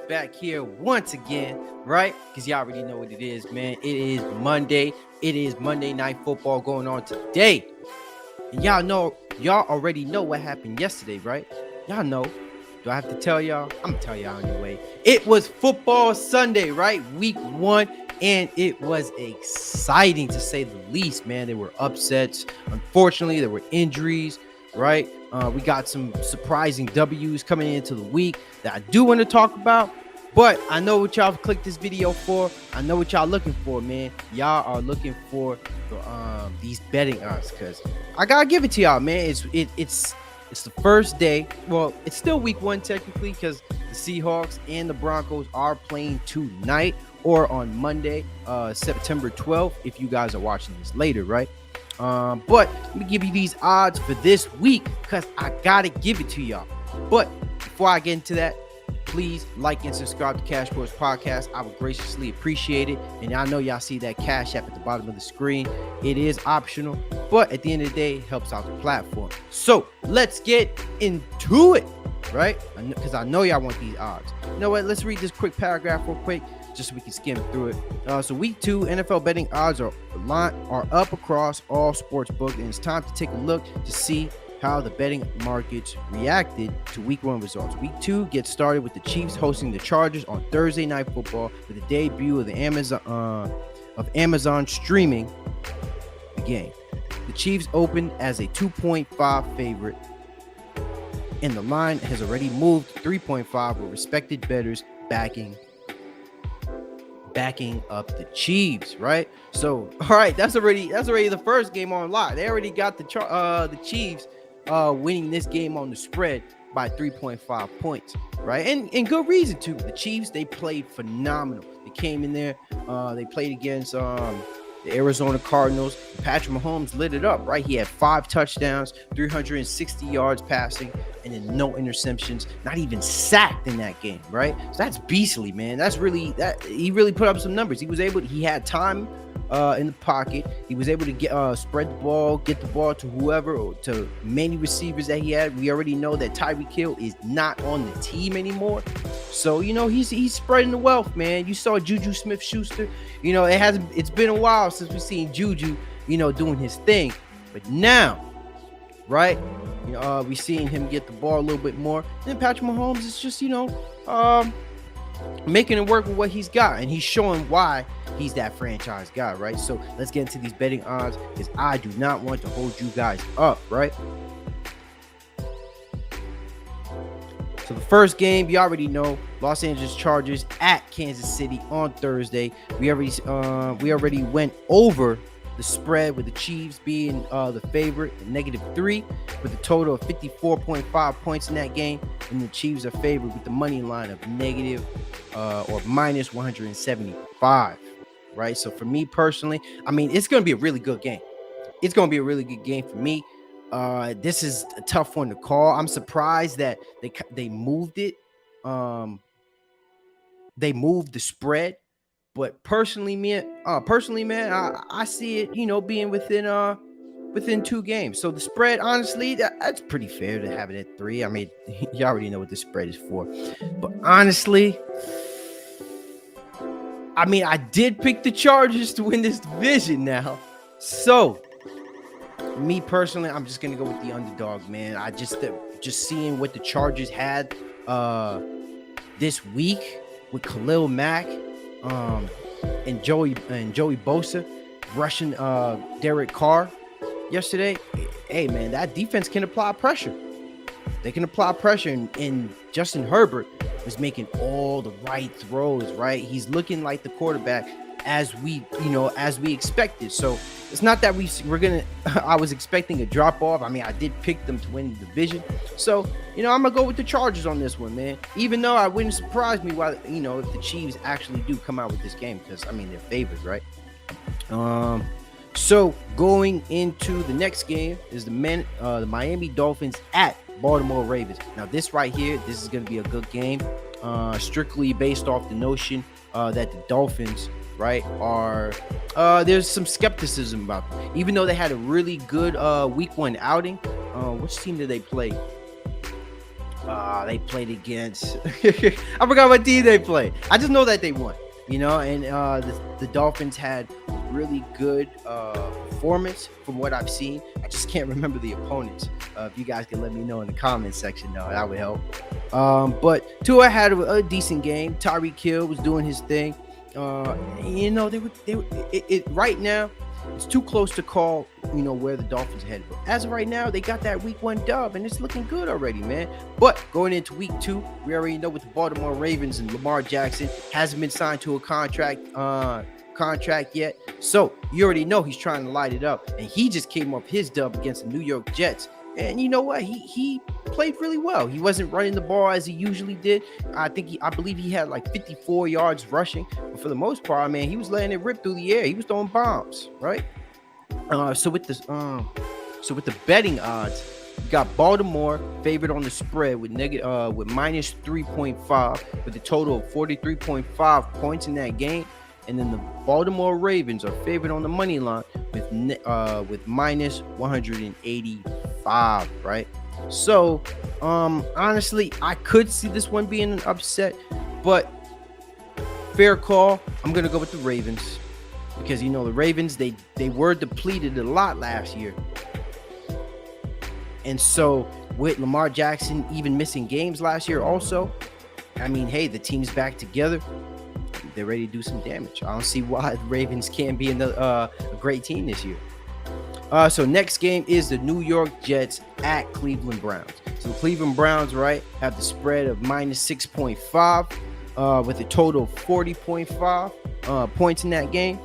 Back here once again, right? Because y'all already know what it is, man. It is Monday. It is Monday Night Football going on today. And y'all already know what happened yesterday, right? Y'all know. Do I have to tell y'all? I'm gonna tell y'all anyway. It was football Sunday, right? Week 1, and it was exciting to say the least, man. There were upsets. Unfortunately, there were injuries, right? We got some surprising W's coming into the week that I do want to talk about. But I know what y'all clicked this video for. I know what y'all looking for, man. Y'all are looking for these betting odds, because I gotta give it to y'all, man. It's the first day. Well, it's still week 1 technically, because the Seahawks and the Broncos are playing tonight or on Monday, September 12th, if you guys are watching this later, right? But let me give you these odds for this week, because I gotta give it to y'all. But before I get into that, please like and subscribe to CashSports Podcast. I would graciously appreciate it. And I know y'all see that Cash App at the bottom of the screen. It is optional, but at the end of the day, it helps out the platform. So let's get into it, right? Because I know y'all want these odds. You know what? Let's read this quick paragraph real quick, just so we can skim through it. So week 2 NFL betting odds are up across all sports books, and it's time to take a look to see how the betting markets reacted to week 1 results. Week 2 gets started with the Chiefs hosting the Chargers on Thursday Night Football, with the debut of the Amazon streaming the game. The Chiefs opened as a 2.5 favorite, and the line has already moved to 3.5, with respected bettors backing up the Chiefs, right? So, all right, that's already the first game on lock. They already got the Chiefs winning this game on the spread by 3.5 points, right? And good reason too. The Chiefs, they played phenomenal. They came in there, they played against the Arizona Cardinals. Patrick Mahomes lit it up, right? He had 5 touchdowns, 360 yards passing, and then no interceptions, not even sacked in that game, right? So that's beastly, man. He really put up some numbers. He had time in the pocket. He was able to get spread the ball, get the ball to whoever, or to many receivers that he had. We already know that Tyreek Hill is not on the team anymore, so he's spreading the wealth, man. You saw Juju Smith-Schuster. It's been a while since we've seen Juju, doing his thing, but now, right? We seeing him get the ball a little bit more. And Patrick Mahomes is just making it work with what he's got, and he's showing why he's that franchise guy, right? So let's get into these betting odds, because I do not want to hold you guys up, right? So the first game, you already know, Los Angeles Chargers at Kansas City on Thursday. We already went over the spread, with the Chiefs being the favorite, -3, with a total of 54.5 points in that game. And the Chiefs are favored with the money line of negative or minus 175, right? So for me personally, it's going to be a really good game. It's going to be a really good game for me. This is a tough one to call. I'm surprised that they moved it. They moved the spread. But personally, man, I see it, being within 2 games. So the spread, honestly, that's pretty fair to have it at 3. You already know what the spread is for. But honestly, I did pick the Chargers to win this division now. So me personally, I'm just gonna go with the underdog, man. I just seeing what the Chargers had this week with Khalil Mack. And Joey Bosa rushing Derek Carr yesterday. Hey, man, that defense can apply pressure. They can apply pressure, and Justin Herbert is making all the right throws, right? He's looking like the quarterback as we expected. So it's not that I was expecting a drop off. I did pick them to win the division. So, I'm going to go with the Chargers on this one, man. Even though I wouldn't surprise me if the Chiefs actually do come out with this game, because, they're favored, right? So going into the next game is the Miami Dolphins at Baltimore Ravens. Now, this right here, this is going to be a good game, strictly based off the notion that the Dolphins, right, there's some skepticism about them. Even though they had a really good week 1 outing. Which team did they play? They played against. I forgot what team they played. I just know that they won. And the Dolphins had really good performance from what I've seen. I just can't remember the opponents. If you guys can let me know in the comments section, though, that would help. But Tua had a decent game. Tyreek Hill was doing his thing. Right now, it's too close to call, where the Dolphins are headed. But as of right now, they got that week 1 dub, and it's looking good already, man. But going into week 2, we already know with the Baltimore Ravens and Lamar Jackson hasn't been signed to a contract yet. So you already know he's trying to light it up. And he just came off his dub against the New York Jets. And you know what? He played really well. He wasn't running the ball as he usually did. I believe he had like 54 yards rushing. But for the most part, man, he was letting it rip through the air. He was throwing bombs, right? So with the betting odds, you got Baltimore favored on the spread with minus 3.5 with a total of 43.5 points in that game. And then the Baltimore Ravens are favored on the money line with minus 185, right? So, honestly, I could see this one being an upset, but fair call. I'm gonna go with the Ravens because the Ravens they were depleted a lot last year, and so with Lamar Jackson even missing games last year, also, I mean, hey, the team's back together. They're ready to do some damage. I don't see why the Ravens can't be a great team this year. So next game is the New York Jets at Cleveland Browns. So the Cleveland Browns, right, have the spread of minus 6.5 with a total of 40.5 points in that game.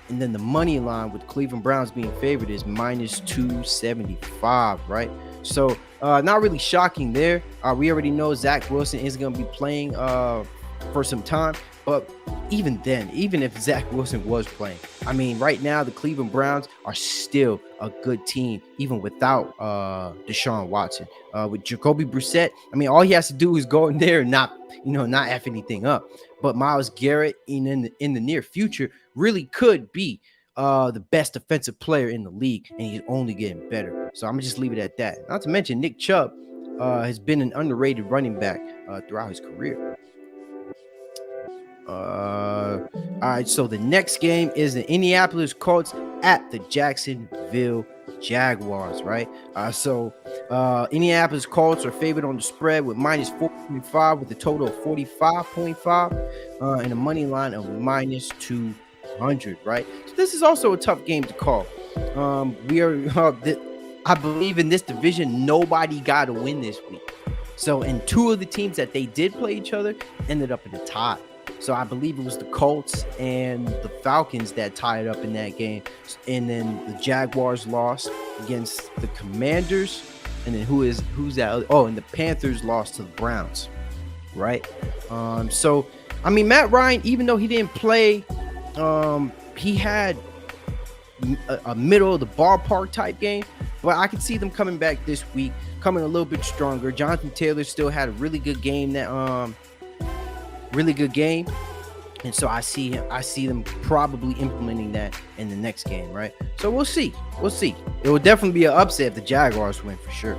And then the money line with Cleveland Browns being favored is minus 275, right? So not really shocking there. We already know Zach Wilson is going to be playing for some time. But even then, even if Zach Wilson was playing, I mean, right now the Cleveland Browns are still a good team, even without Deshaun Watson. With Jacoby Brissett, I mean, all he has to do is go in there and not F anything up. But Myles Garrett in the near future really could be the best defensive player in the league, and he's only getting better. So I'm gonna just leave it at that. Not to mention Nick Chubb has been an underrated running back throughout his career. All right, so the next game is the Indianapolis Colts at the Jacksonville Jaguars, right? So Indianapolis Colts are favored on the spread with minus 4.5 with a total of 45.5 and a money line of minus 200, right? So this is also a tough game to call. I believe in this division, nobody got a win this week. So, and 2 of the teams that they did play each other ended up in a tie. So I believe it was the Colts and the Falcons that tied up in that game. And then the Jaguars lost against the Commanders. And then who's that? Oh, and the Panthers lost to the Browns, right? So, I mean, Matt Ryan, even though he didn't play, he had a middle of the ballpark type game. But I could see them coming back this week, coming a little bit stronger. Jonathan Taylor still had a really good game and so I see them probably implementing that in the next game, right? So we'll see. It will definitely be an upset if the Jaguars win for sure.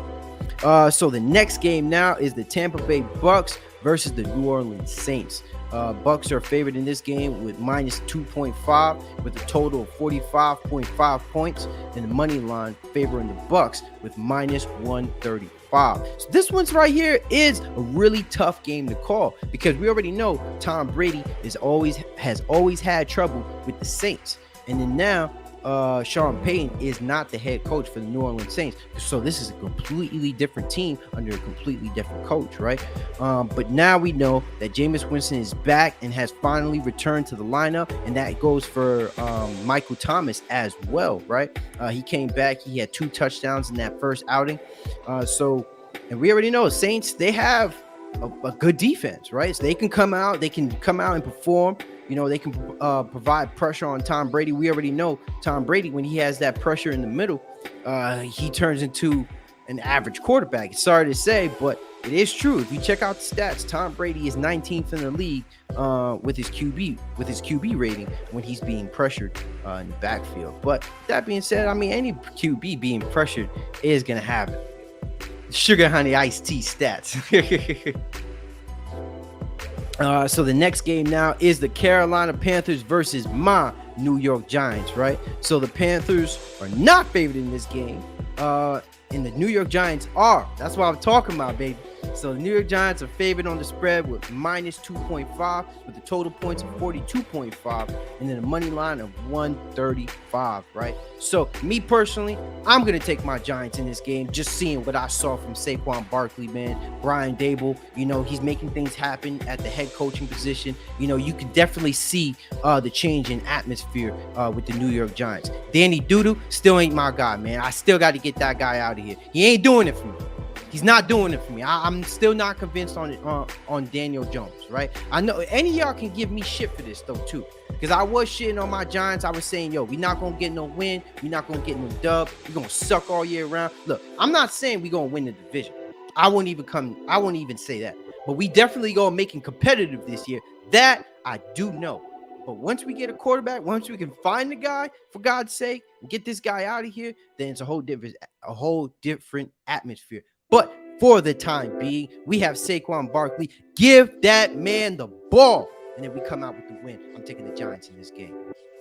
So the next game now is the Tampa Bay Bucks versus the New Orleans Saints. Bucks are favored in this game with minus 2.5 with a total of 45.5 points, and the money line favoring the Bucks with minus 135. So this one's right here is a really tough game to call because we already know Tom Brady has always had trouble with the Saints, and then now Sean Payton is not the head coach for the New Orleans Saints. So this is a completely different team under a completely different coach, right? But now we know that Jameis Winston is back and has finally returned to the lineup, and that goes for Michael Thomas as well, right? He came back. He had 2 touchdowns in that first outing. And we already know Saints, they have a good defense, right? So they can come out and perform. They can provide pressure on Tom Brady. We already know Tom Brady, when he has that pressure in the middle, he turns into an average quarterback. It's sorry to say, but it is true. If you check out the stats, Tom Brady is 19th in the league with his QB rating when he's being pressured in the backfield. But that being said, I mean, any QB being pressured is going to have sugar honey iced tea stats. So the next game now is the Carolina Panthers versus my New York Giants, right? So the Panthers are not favored in this game, and the New York Giants are. That's what I'm talking about, baby. So the New York Giants are favored on the spread with minus 2.5, with the total points of 42.5, and then a money line of 135, right? So me personally, I'm going to take my Giants in this game, just seeing what I saw from Saquon Barkley, man. Brian Dable, he's making things happen at the head coaching position. You can definitely see the change in atmosphere with the New York Giants. Danny Doodoo still ain't my guy, man. I still got to get that guy out of here. He ain't doing it for me. He's not doing it for me. I'm still not convinced on Daniel Jones, right? I know any of y'all can give me shit for this, though, too. Because I was shitting on my Giants. I was saying, yo, we're not going to get no win. We're not going to get no dub. We're going to suck all year round. Look, I'm not saying we're going to win the division. I won't even say that. But we definitely going to make it competitive this year. That I do know. But once we get a quarterback, once we can find the guy, for God's sake, and get this guy out of here, then it's a whole different atmosphere. But for the time being, we have Saquon Barkley. Give that man the ball. And then we come out with the win. I'm taking the Giants in this game,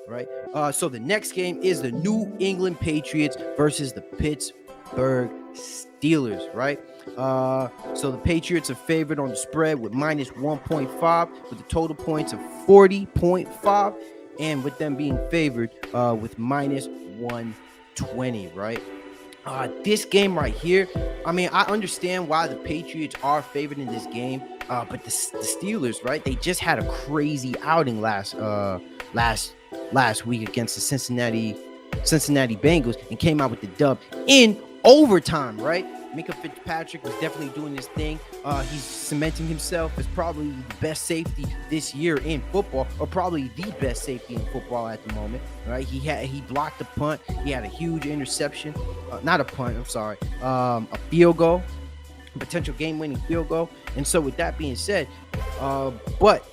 right? So the next game is the New England Patriots versus the Pittsburgh Steelers, right? So the Patriots are favored on the spread with minus 1.5, with the total points of 40.5, and with them being favored with minus 120, right? This game right here, I mean, I understand why the Patriots are favored in this game, but the Steelers, right? They just had a crazy outing last week against the Cincinnati Bengals and came out with the dub in overtime, right? Minka Fitzpatrick was definitely doing his thing. He's cementing himself as probably the best safety this year in football, or probably the best safety in football at the moment, right? He blocked the punt. He had a huge interception. Not a punt, I'm sorry. A field goal, potential game-winning field goal. And so with that being said, but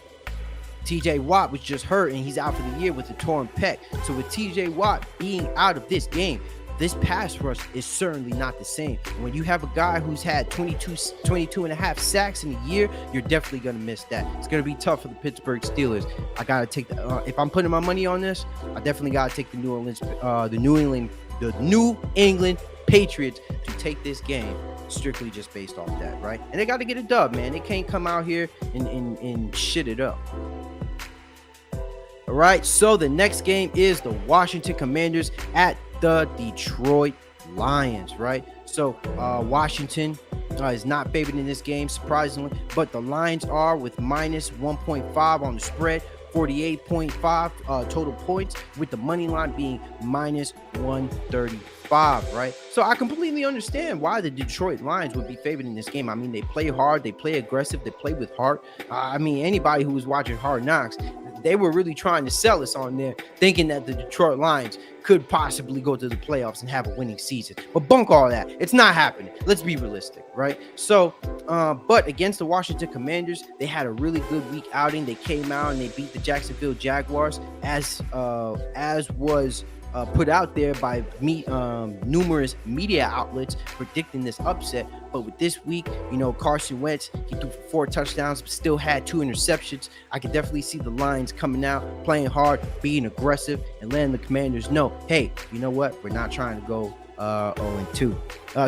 TJ Watt was just hurt and he's out for the year with a torn pec. So with TJ Watt being out of this game, this pass rush is certainly not the same. When you have a guy who's had 22 and a half sacks in a year, you're definitely going to miss that. It's going to be tough for the Pittsburgh Steelers. I got to take if I'm putting my money on this, I definitely got to take the New England Patriots to take this game, strictly just based off that, right? And they got to get a dub, man. They can't come out here and shit it up. All right, so the next game is the Washington Commanders at the Detroit Lions, right? So Washington is not favored in this game, surprisingly, but the Lions are with minus 1.5 on the spread, 48.5 total points, with the money line being minus 135, right? So I completely understand why the Detroit Lions would be favored in this game. I mean, they play hard, they play aggressive, they play with heart. I mean, anybody who was watching Hard Knocks, they were really trying to sell us on there, thinking that the Detroit Lions could possibly go to the playoffs and have a winning season. But bunk all that. It's not happening. Let's be realistic, right? So, but against the Washington Commanders, they had a really good week outing. They came out and they beat the Jacksonville Jaguars, as was put out there by numerous media outlets predicting this upset. But with this week, Carson Wentz, he threw for 4 touchdowns, but still had 2 interceptions. I can definitely see the Lions coming out, playing hard, being aggressive, and letting the Commanders know, hey, you know what? We're not trying to go 0-2.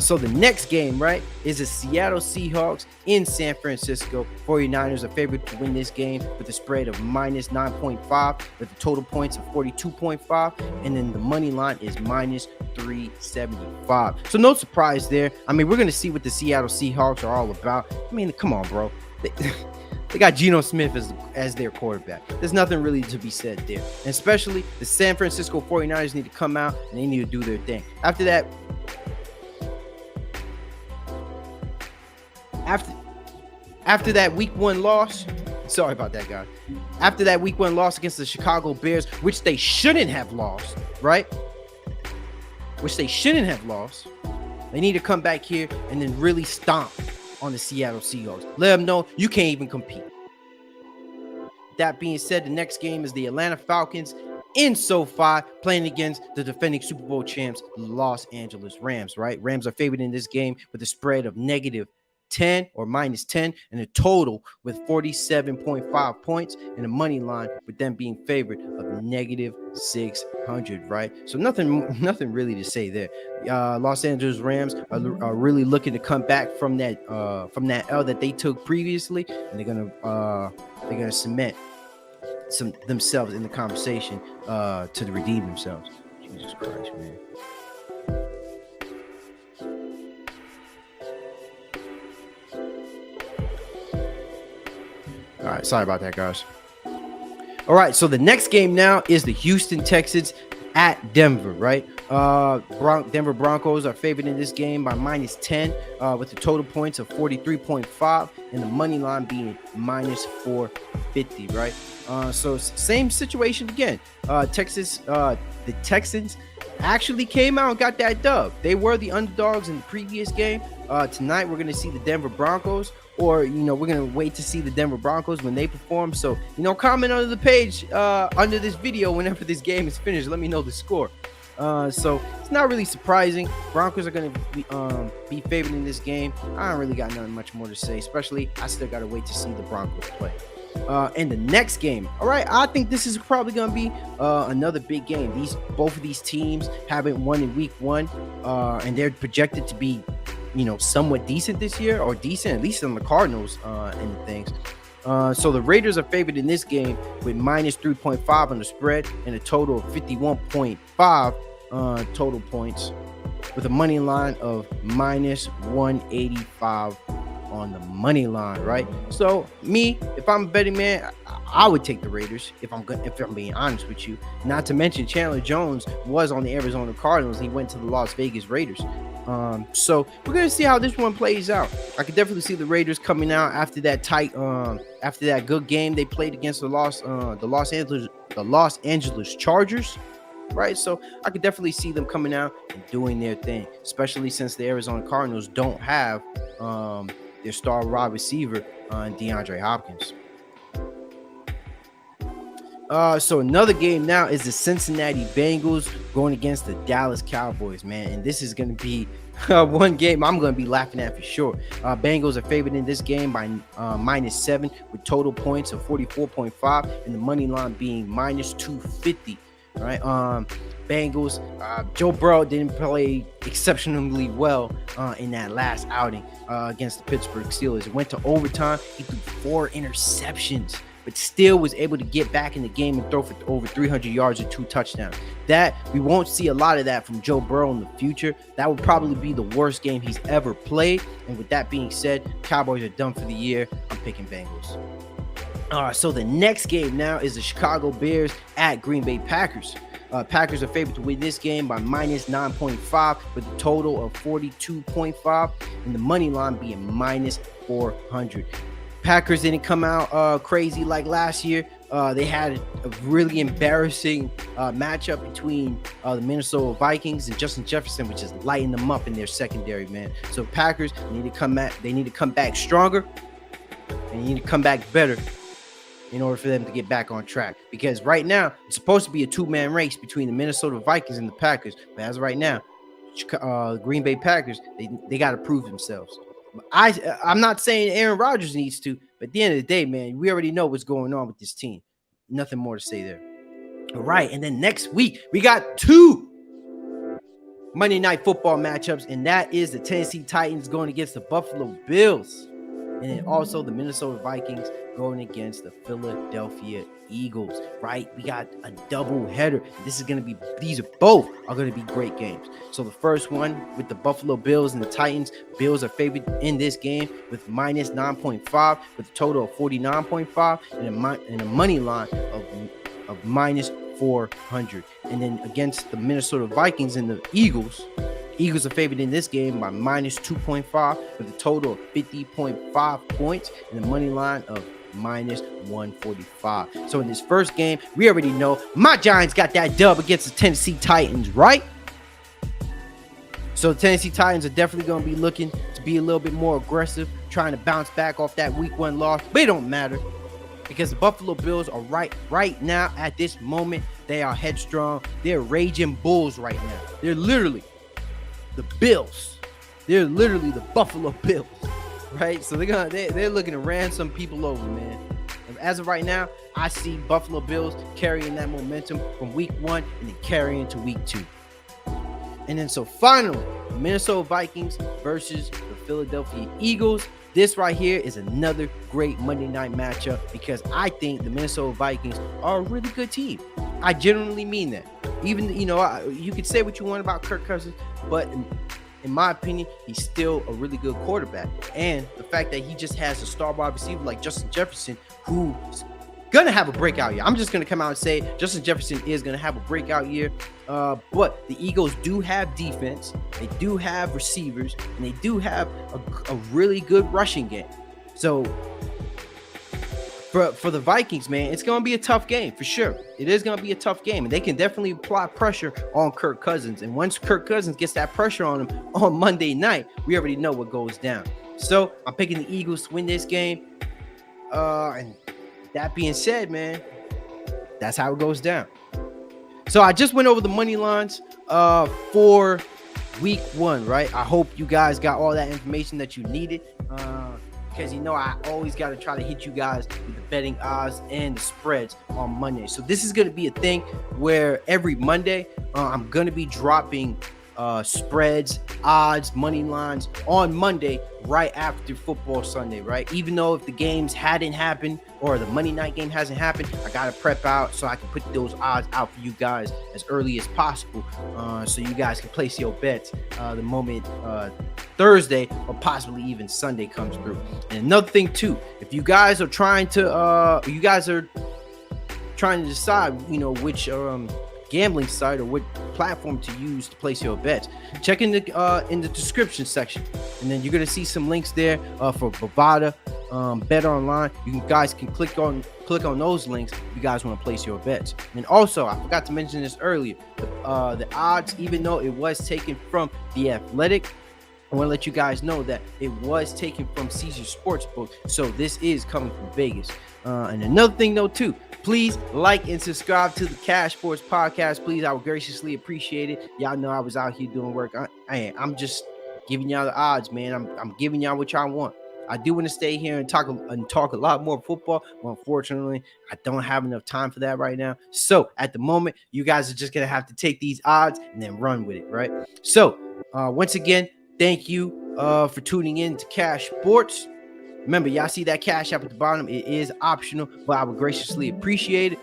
So the next game, right, is the Seattle Seahawks in San Francisco. 49ers are favored to win this game with a spread of minus 9.5, with the total points of 42.5, and then the money line is minus 375. So no surprise there. I mean, we're going to see what the Seattle Seahawks are all about. I mean, come on, bro. They got Geno Smith as their quarterback. There's nothing really to be said there. And especially the San Francisco 49ers need to come out and they need to do their thing. After that week 1 loss, sorry about that, guys. After that week 1 loss against the Chicago Bears, which they shouldn't have lost, right? They need to come back here and then really stomp on the Seattle Seahawks. Let them know you can't even compete. That being said, the next game is the Atlanta Falcons in SoFi, playing against the defending Super Bowl champs, Los Angeles Rams, right? Rams are favored in this game with a spread of -10 or -10 and a total with 47.5 points and a money line with them being favored of -600, right? So nothing really to say there. Los Angeles Rams are really looking to come back from that L that they took previously, and they're gonna cement themselves in the conversation to redeem themselves. Jesus Christ, man. All right, sorry about that, guys. All right, so the next game now is the Houston Texans at Denver, right? Denver Broncos are favored in this game by -10 with the total points of 43.5 and the money line being -450, right? So same situation again. The Texans actually came out and got that dub. They were the underdogs in the previous game. Tonight we're going to see the Denver Broncos, or we're going to wait to see the Denver Broncos when they perform. So comment under the page under this video whenever this game is finished. Let me know the score. So it's not really surprising. Broncos are going to be favored in this game. I don't really got nothing much more to say, especially I still got to wait to see the Broncos play. And the next game, all right, I think this is probably going to be another big game. Both of these teams haven't won in week 1, and they're projected to be somewhat decent this year, or decent at least on the Cardinals and things. So the Raiders are favored in this game with -3.5 on the spread and a total of 51.5 total points, with a money line of -185 on the money line, right? So me, if I'm a betting man, I would take the Raiders if I'm being honest with you. Not to mention Chandler Jones was on the Arizona Cardinals. He went to the Las Vegas Raiders. So we're gonna see how this one plays out. I could definitely see the Raiders coming out after that after that good game they played against the Los Angeles Chargers, right? So I could definitely see them coming out and doing their thing, especially since the Arizona Cardinals don't have their star wide receiver DeAndre Hopkins. So another game now is the Cincinnati Bengals going against the Dallas Cowboys, man. And this is going to be one game I'm going to be laughing at for sure. Bengals are favored in this game by -7 with total points of 44.5 and the money line being -250, right? Bengals, Joe Burrow didn't play exceptionally well in that last outing against the Pittsburgh Steelers. It went to overtime. He threw 4 interceptions, but still was able to get back in the game and throw for over 300 yards and 2 touchdowns. That we won't see a lot of that from Joe Burrow in the future. That would probably be the worst game he's ever played. And with that being said, Cowboys are done for the year. I'm picking Bengals. So the next game now is the Chicago Bears at Green Bay Packers. Packers are favored to win this game by -9.5 with a total of 42.5 and the money line being -400. Packers didn't come out crazy like last year. They had a really embarrassing matchup between the Minnesota Vikings and Justin Jefferson, which is lighting them up in their secondary, man. So Packers need to come back stronger, and they need to come back better in order for them to get back on track. Because right now it's supposed to be a 2-man race between the Minnesota Vikings and the Packers, but as of right now, Green Bay Packers they got to prove themselves. I'm not saying Aaron Rodgers needs to, but at the end of the day, man, we already know what's going on with this team. Nothing more to say there. All right, and then next week, we got 2 Monday Night Football matchups, and that is the Tennessee Titans going against the Buffalo Bills, and then also the Minnesota Vikings going against the Philadelphia Eagles, right? We got a double header. These both are going to be great games. So the first one with the Buffalo Bills and the Titans, Bills are favored in this game with -9.5 with a total of 49.5 and a money line of -400. And then against the Minnesota Vikings and the Eagles are favored in this game by -2.5 with a total of 50.5 points and a money line of -145. So in this first game, we already know my Giants got that dub against the Tennessee Titans, right? So the Tennessee Titans are definitely going to be looking to be a little bit more aggressive, trying to bounce back off that week 1 loss, but it don't matter. because the Buffalo Bills are right now at this moment. They are headstrong. They're raging bulls right now. They're literally the Bills. They're literally the Buffalo Bills, right? So they're looking to ran some people over, man. As of right now, I see Buffalo Bills carrying that momentum from week 1 and then carrying to week 2. And then so finally, the Minnesota Vikings versus the Philadelphia Eagles. This right here is another great Monday night matchup because I think the Minnesota Vikings are a really good team. I genuinely mean that. Even, you could say what you want about Kirk Cousins, but in my opinion, he's still a really good quarterback. And the fact that he just has a star wide receiver like Justin Jefferson, who's going to have a breakout year. I'm just going to come out and say Justin Jefferson is going to have a breakout year. But the Eagles do have defense. They do have receivers. And they do have a really good rushing game. So for the Vikings, man, it's going to be a tough game for sure. It is going to be a tough game. And they can definitely apply pressure on Kirk Cousins. And once Kirk Cousins gets that pressure on him on Monday night, we already know what goes down. So I'm picking the Eagles to win this game. And that being said, man, that's how it goes down. So I just went over the money lines for week 1, right? I hope you guys got all that information that you needed because, I always got to try to hit you guys with the betting odds and the spreads on Monday. So this is going to be a thing where every Monday I'm going to be dropping spreads, odds, money lines on Monday right after football Sunday, right? Even though if the games hadn't happened or the Monday night game hasn't happened, I got to prep out so I can put those odds out for you guys as early as possible so you guys can place your bets the moment Thursday or possibly even Sunday comes through. And another thing too, if you guys are trying to decide, which gambling site or what platform to use to place your bets, check in the description section, and then you're gonna see some links there for Bovada, Bet Online. You guys can click on those links if you guys want to place your bets. And also, I forgot to mention this earlier, the odds, even though it was taken from The Athletic, I want to let you guys know that it was taken from Caesar Sportsbook, so this is coming from Vegas. And another thing though too, please like and subscribe to the CashSports podcast. Please, I would graciously appreciate it. Y'all know I was out here doing work. I'm just giving y'all the odds, man. I'm giving y'all what y'all want. I do want to stay here and talk a lot more football, but unfortunately, I don't have enough time for that right now. So at the moment, you guys are just gonna have to take these odds and then run with it, right? So once again, thank you for tuning in to Cash Sports. Remember, y'all see that cash app at the bottom. It is optional, but I would graciously appreciate it.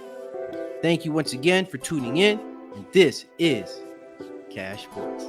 Thank you once again for tuning in. And this is Cash Sports.